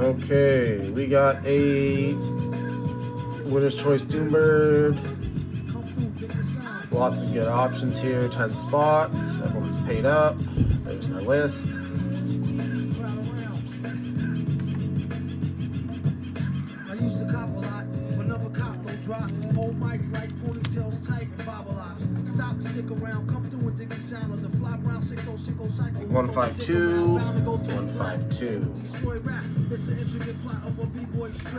Okay, we got a Winner's Choice Doombird. Lots of good options here. 10 spots. Everyone's paid up. There's my list. I used to cop a lot, but never cop no drop. Old mics like ponytails tight and bobble ops. Stop, stick around, come through and dig the sound of the fly brown 6060 cycle. 152. 152.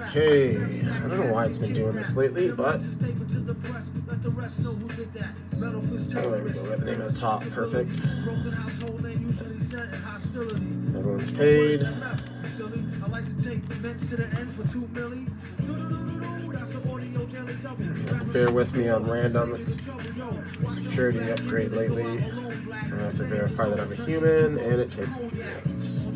Okay, I don't know why it's been doing this lately, but oh, there we go. Got the name at the top. Perfect. Everyone's paid. Bear with me on random. It's security upgrade lately. I have to verify that I'm a human, and it takes a few minutes.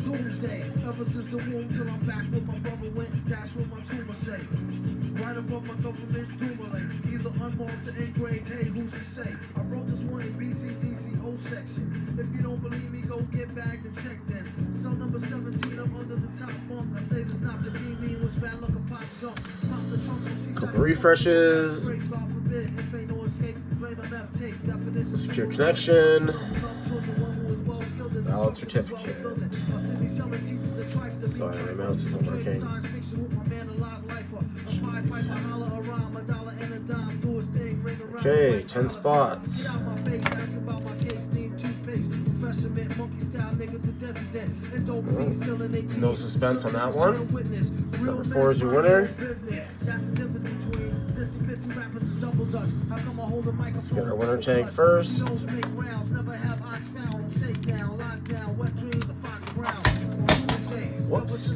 Right above my government Dumoulin, either unmarked or engraved, hey, who's to say? I wrote this one in BCDCO section. If you don't believe me, go get bagged and check then. Cell number 17, I'm under the top bunk. I say this not to be mean, was bad luck a pop jump. Pop the trunk, see couple refreshes. Secure connection. Valid certificate. Sorry, my mouse isn't working. Okay, 10 spots. No suspense on that one. Number 4 is your winner. Let's get our winner tag first. Whoops.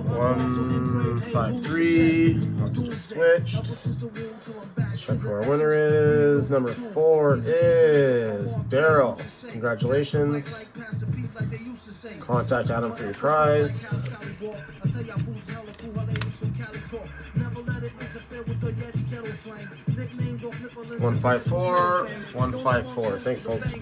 153. Must have just switched. Let's check who our winner is. Number 4 is Daryl. Congratulations. Contact Adam for your prize. 154. 154. Thanks, folks.